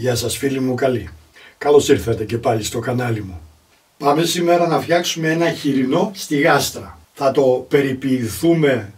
Γεια σας φίλοι μου καλοί. Καλώς ήρθατε και πάλι στο κανάλι μου. Πάμε σήμερα να φτιάξουμε ένα χοιρινό στη γάστρα. Θα το περιποιηθούμε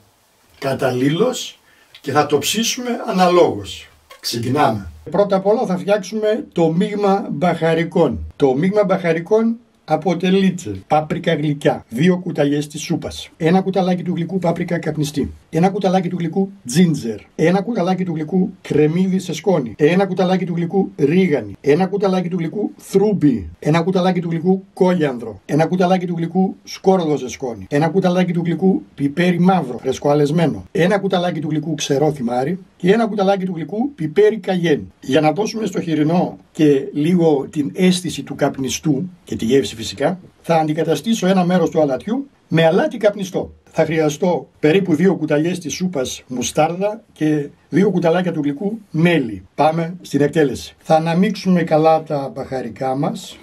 καταλήλως και θα το ψήσουμε αναλόγως. Ξεκινάμε. Πρώτα απ' όλα θα φτιάξουμε το μείγμα μπαχαρικών. Το μείγμα μπαχαρικών αποτελείται πάπρικα γλυκιά, 2 κουταλιές της σούπας, 1 κουταλάκι του γλυκού πάπρικα καπνιστή, 1 κουταλάκι του γλυκού τζίντζερ, 1 κουταλάκι του γλυκού κρεμμύδι σε σκόνη, 1 κουταλάκι του γλυκού ρίγανη, 1 κουταλάκι του γλυκού θρούμπι, 1 κουταλάκι του γλυκού κόλιανδρο, 1 κουταλάκι του γλυκού σκόρδο σε σκόνη, 1 κουταλάκι του γλυκού πιπέρι μαύρο φρεσκοαλεσμένο, 1 κουταλάκι του γλυκού ξερό θυμάρι και 1 κουταλάκι του γλυκού πιπέρι καγέν. Για να δώσουμε στο χοιρινό και λίγο την αίσθηση του καπνιστού και τη γεύση φυσικά, θα αντικαταστήσω ένα μέρος του αλατιού με αλάτι καπνιστό. Θα χρειαστώ περίπου 2 κουταλιές της σούπας μουστάρδα και 2 κουταλάκια του γλυκού μέλι. Πάμε στην εκτέλεση. Θα αναμίξουμε καλά τα μπαχαρικά μας.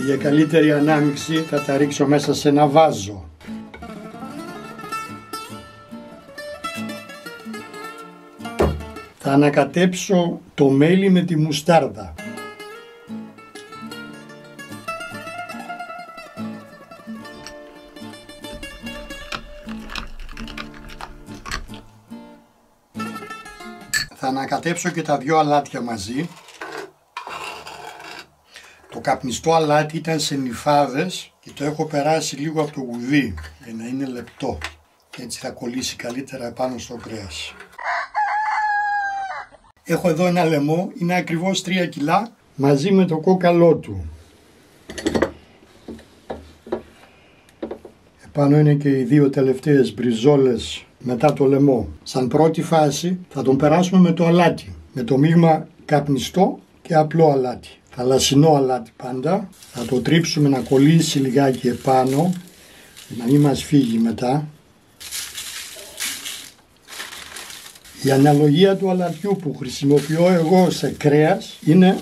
Για καλύτερη ανάμιξη θα τα ρίξω μέσα σε ένα βάζο. Θα ανακατέψω το μέλι με τη μουστάρδα. Θα ανακατέψω και τα 2 αλάτια μαζί. Το καπνιστό αλάτι ήταν σε νυφάδες και το έχω περάσει λίγο από το γουδί για να είναι λεπτό. Έτσι θα κολλήσει καλύτερα πάνω στο κρέας. Έχω εδώ ένα λαιμό, είναι ακριβώς 3 κιλά, μαζί με το κόκαλό του. Επάνω είναι και οι 2 τελευταίες μπριζόλες μετά το λαιμό. Σαν πρώτη φάση θα τον περάσουμε με το αλάτι, με το μείγμα καπνιστό και απλό αλάτι. Θαλασσινό αλάτι πάντα, θα το τρίψουμε να κολλήσει λιγάκι επάνω, να μην μας φύγει μετά. Η αναλογία του αλατιού που χρησιμοποιώ εγώ σε κρέας είναι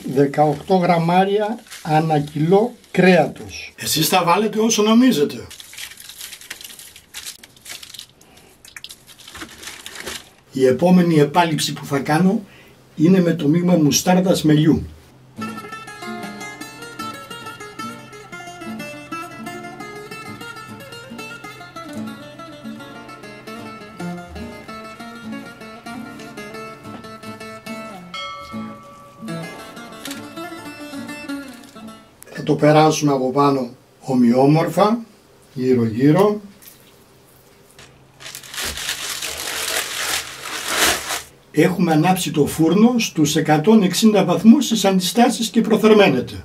18 γραμμάρια ανά κιλό κρέατος. Εσείς θα βάλετε όσο νομίζετε. Η επόμενη επάλυψη που θα κάνω είναι με το μείγμα μουστάρδας μελιού. Θα το περάσουμε από πάνω ομοιόμορφα, γύρω γύρω. Έχουμε ανάψει το φούρνο στους 160 βαθμούς στις αντιστάσεις και προθερμαίνεται.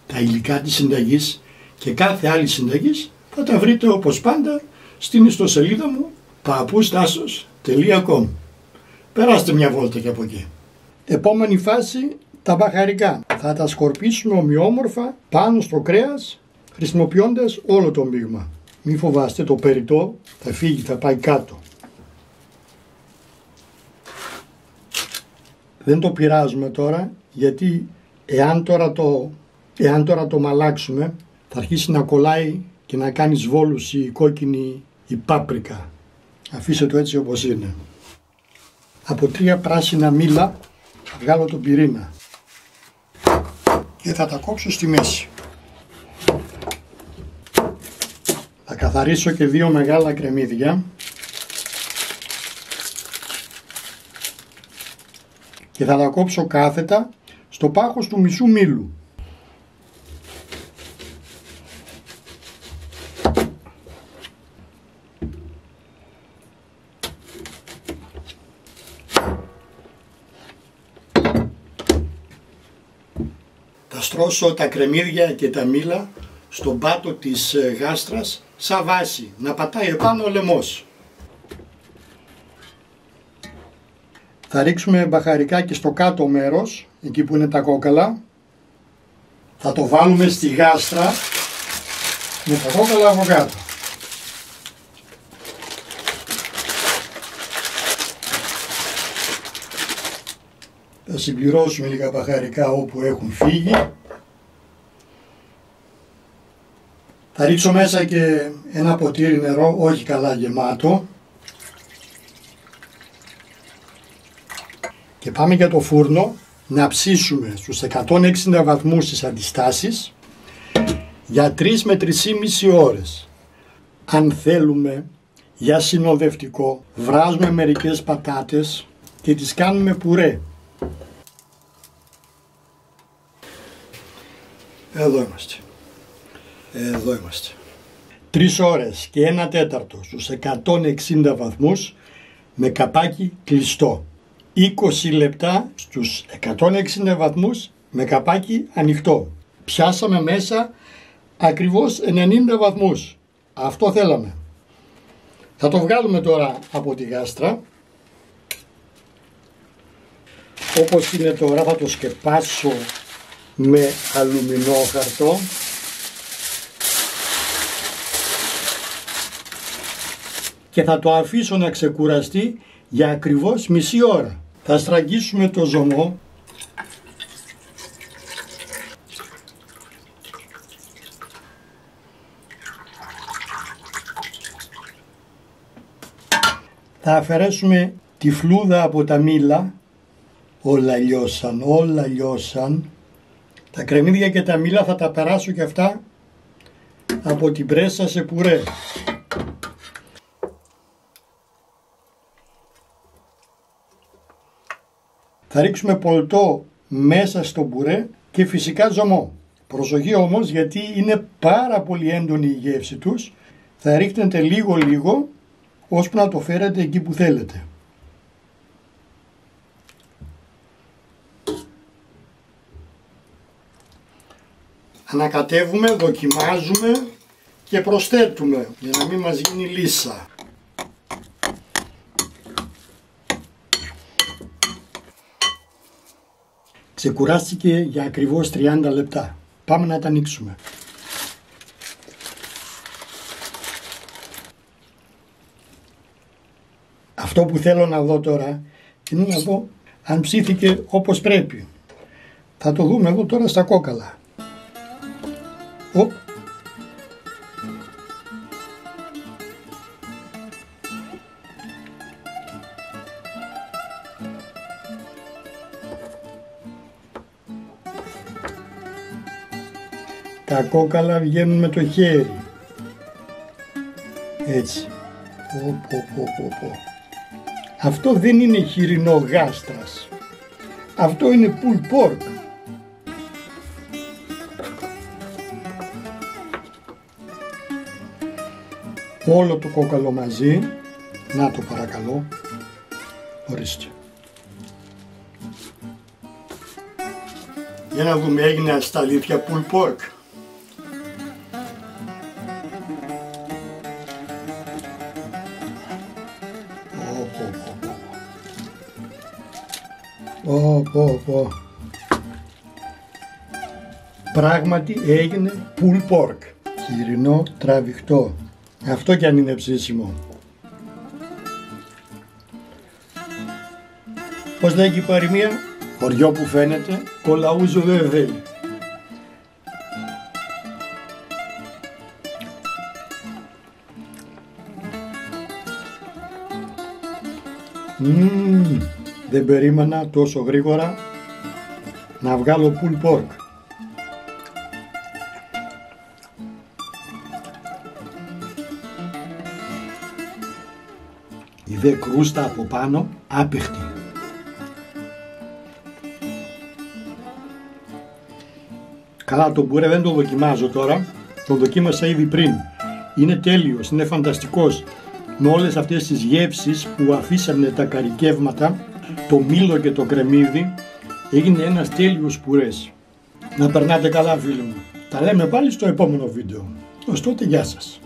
Τα υλικά της συνταγής και κάθε άλλη συνταγής θα τα βρείτε όπως πάντα στην ιστοσελίδα μου papoustassos.com. Περάστε μια βόλτα και από εκεί. Επόμενη φάση, τα μπαχαρικά. Θα τα σκορπίσουμε ομοιόμορφα πάνω στο κρέας χρησιμοποιώντας όλο το μείγμα. Μη φοβάστε, το περιττό θα φύγει, θα πάει κάτω. Δεν το πειράζουμε τώρα, γιατί εάν τώρα το μαλάξουμε θα αρχίσει να κολλάει και να κάνει σβόλους η κόκκινη η πάπρικα. Αφήστε το έτσι όπως είναι. Από 3 πράσινα μήλα θα βγάλω τον πυρήνα και θα τα κόψω στη μέση. Θα καθαρίσω και 2 μεγάλα κρεμμύδια και θα τα κόψω κάθετα στο πάχος του μισού μήλου. Θα στρώσω τα κρεμμύδια και τα μήλα στον πάτο της γάστρας σαν βάση, να πατάει επάνω ο λαιμός. Θα ρίξουμε μπαχαρικά και στο κάτω μέρος, εκεί που είναι τα κόκαλα. Θα το βάλουμε στη γάστρα με τα κόκαλα από κάτω. Θα συμπληρώσουμε λίγα μπαχαρικά όπου έχουν φύγει. Θα ρίξω μέσα και ένα ποτήρι νερό, όχι καλά γεμάτο. Και πάμε για το φούρνο να ψήσουμε στους 160 βαθμούς τις αντιστάσεις για 3 με 3,5 ώρες. Αν θέλουμε για συνοδευτικό, βράζουμε μερικές πατάτες και τις κάνουμε πουρέ. Εδώ είμαστε. Εδώ είμαστε. 3 ώρες και 1/4 στους 160 βαθμούς με καπάκι κλειστό. 20 λεπτά στους 160 βαθμούς με καπάκι ανοιχτό. Πιάσαμε μέσα ακριβώς 90 βαθμούς. Αυτό θέλαμε. Θα το βγάλουμε τώρα από τη γάστρα. Όπως είναι τώρα θα το σκεπάσω με αλουμινόχαρτο. Και θα το αφήσω να ξεκουραστεί για ακριβώς μισή ώρα. Θα στραγγίσουμε το ζωμό. Θα αφαιρέσουμε τη φλούδα από τα μήλα. Όλα λιώσαν, όλα λιώσαν. Τα κρεμμύδια και τα μήλα θα τα περάσω και αυτά από την πρέσα σε πουρέ. Θα ρίξουμε πολτό μέσα στο πουρέ και φυσικά ζωμό. Προσοχή όμως, γιατί είναι πάρα πολύ έντονη η γεύση τους. Θα ρίχνετε λίγο ώσπου να το φέρετε εκεί που θέλετε. Ανακατεύουμε, δοκιμάζουμε και προσθέτουμε για να μην μας γίνει λύσα. Ξεκουράστηκε για ακριβώς 30 λεπτά. Πάμε να τα ανοίξουμε. Αυτό που θέλω να δω τώρα είναι να δω αν ψήθηκε όπως πρέπει. Θα το δούμε εδώ τώρα στα κόκαλα. Οπ. Τα κόκαλα βγαίνουν με το χέρι. Έτσι. Αυτό δεν είναι χοιρινό γάστρας. Αυτό είναι pulled pork. Όλο το κόκαλο μαζί. Να το παρακαλώ. Ορίστε. Για να δούμε, έγινε στα αλήθεια pulled pork. Πράγματι έγινε pulled pork. Χοιρινό τραβηχτό. Αυτό κι αν είναι ψήσιμο. Πώς λέγει η παροιμία? Χωριό που φαίνεται, κολαούζο δεν θέλει. Δεν περίμενα τόσο γρήγορα να βγάλω pulled pork. Η δε κρούστα από πάνω άπεχτη. Καλά, το μπουρέ δεν το δοκιμάζω τώρα, το δοκίμασα ήδη πριν. Είναι τέλειος, είναι φανταστικός. Με όλες αυτές τις γεύσεις που αφήσανε τα καρικεύματα, το μήλο και το κρεμμύδι, έγινε ένας τέλειος πουρές. Να περνάτε καλά, φίλοι μου. Τα λέμε πάλι στο επόμενο βίντεο. Ως τότε, γεια σας.